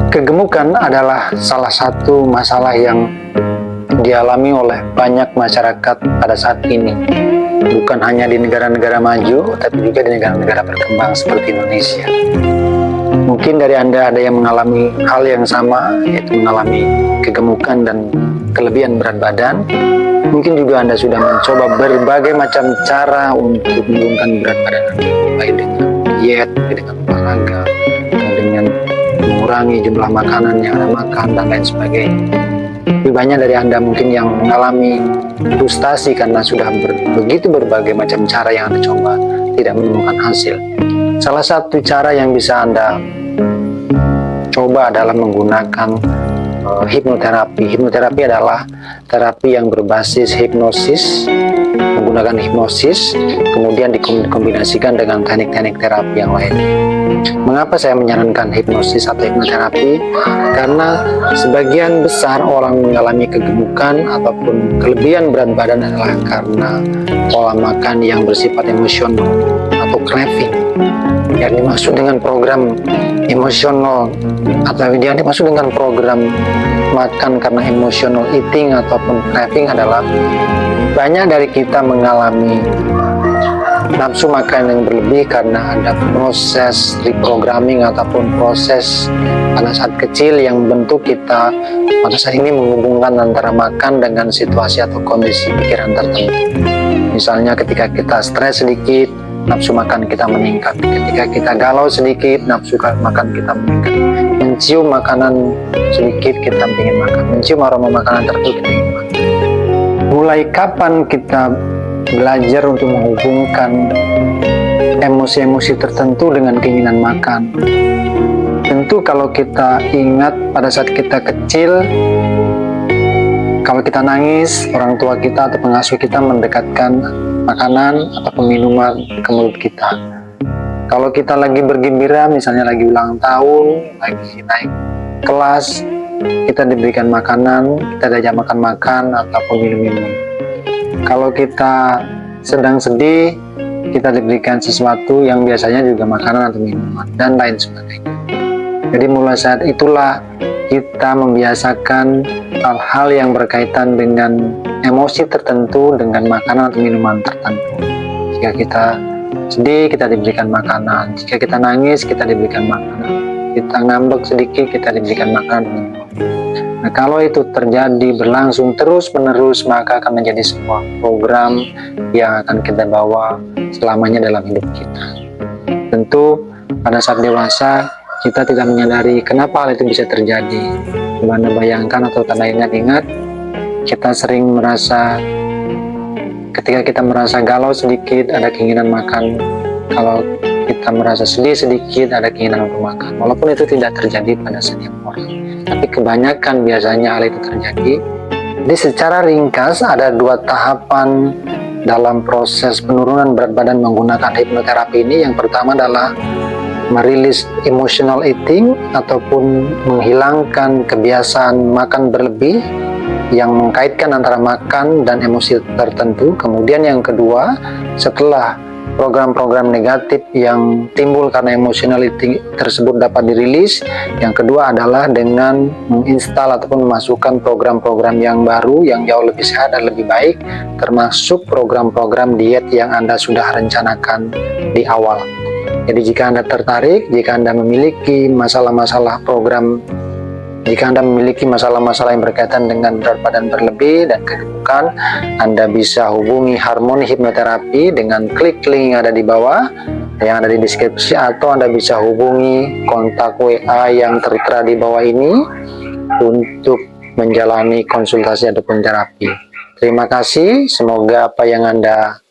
Kegemukan adalah salah satu masalah yang dialami oleh banyak masyarakat pada saat ini. Bukan hanya di negara-negara maju, tapi juga di negara-negara berkembang seperti Indonesia. Mungkin dari Anda ada yang mengalami hal yang sama, yaitu mengalami kegemukan dan kelebihan berat badan. Mungkin juga Anda sudah mencoba berbagai macam cara untuk menurunkan berat badan Anda, baik dengan diet, dengan olahraga, dengan mengurangi jumlah makanan yang Anda makan, dan lain sebagainya. Lebih banyak dari Anda mungkin yang mengalami frustasi karena sudah begitu berbagai macam cara yang Anda coba, tidak menemukan hasil. Salah satu cara yang bisa Anda coba adalah menggunakan hipnoterapi. Hipnoterapi adalah terapi yang berbasis hipnosis, menggunakan hipnosis, kemudian dikombinasikan dengan teknik-teknik terapi yang lain. Mengapa saya menyarankan hipnosis atau hipnoterapi? Karena sebagian besar orang mengalami kegemukan ataupun kelebihan berat badan adalah karena pola makan yang bersifat emosional atau craving. Yang dimaksud dengan program emosional atau yang dimaksud dengan program makan karena emotional eating ataupun craving adalah banyak dari kita mengalami nafsu makan yang berlebih karena ada proses reprogramming ataupun proses pada saat kecil yang bentuk kita pada saat ini menghubungkan antara makan dengan situasi atau kondisi pikiran tertentu. Misalnya ketika kita stres sedikit, nafsu makan kita meningkat. Ketika kita galau sedikit, nafsu makan kita meningkat. Mencium makanan sedikit, kita ingin makan. Mencium aroma makanan tertentu, kita ingin makan. Mulai kapan kita belajar untuk menghubungkan emosi-emosi tertentu dengan keinginan makan? Tentu kalau kita ingat pada saat kita kecil, kalau kita nangis, orang tua kita atau pengasuh kita mendekatkan makanan atau minuman ke mulut kita. Kalau kita lagi bergembira, misalnya lagi ulang tahun, lagi naik kelas, kita diberikan makanan, kita diajak makan-makan ataupun minum-minum. Kalau kita sedang sedih, kita diberikan sesuatu yang biasanya juga makanan atau minuman, dan lain sebagainya. Jadi mulai saat itulah kita membiasakan hal-hal yang berkaitan dengan emosi tertentu dengan makanan atau minuman tertentu. Jika kita sedih, kita diberikan makanan. Jika kita nangis, kita diberikan makanan. Kita ngambek sedikit, kita diberikan makanan dan minuman. Nah, kalau itu terjadi berlangsung terus-menerus, maka akan menjadi sebuah program yang akan kita bawa selamanya dalam hidup kita. Tentu pada saat dewasa kita tidak menyadari kenapa hal itu bisa terjadi. Anda bayangkan atau Anda ingat-ingat, kita sering merasa ketika kita merasa galau sedikit, ada keinginan makan. Kalau kita merasa sedih sedikit, ada keinginan untuk makan. Walaupun itu tidak terjadi pada setiap orang, tapi kebanyakan biasanya hal itu terjadi. Jadi secara ringkas ada dua tahapan dalam proses penurunan berat badan menggunakan hipnoterapi ini. Yang pertama adalah merilis emotional eating ataupun menghilangkan kebiasaan makan berlebih yang mengkaitkan antara makan dan emosi tertentu. Kemudian yang kedua, setelah program-program negatif yang timbul karena emotional eating tersebut dapat dirilis, yang kedua adalah dengan menginstal ataupun memasukkan program-program yang baru yang jauh lebih sehat dan lebih baik, termasuk program-program diet yang Anda sudah rencanakan di awal. Jadi jika Anda tertarik, jika Anda memiliki masalah-masalah program, jika Anda memiliki masalah-masalah yang berkaitan dengan berat badan berlebih dan kegemukan, Anda bisa hubungi Harmony Hipnoterapi dengan klik link yang ada di bawah, yang ada di deskripsi, atau Anda bisa hubungi kontak WA yang tertera di bawah ini untuk menjalani konsultasi ataupun terapi. Terima kasih, semoga apa yang Anda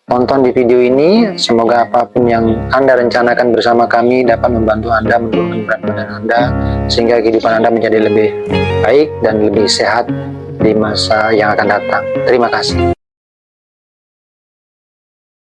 tonton di video ini, semoga apapun yang Anda rencanakan bersama kami dapat membantu Anda menurunkan berat badan Anda, sehingga kehidupan Anda menjadi lebih baik dan lebih sehat di masa yang akan datang. Terima kasih.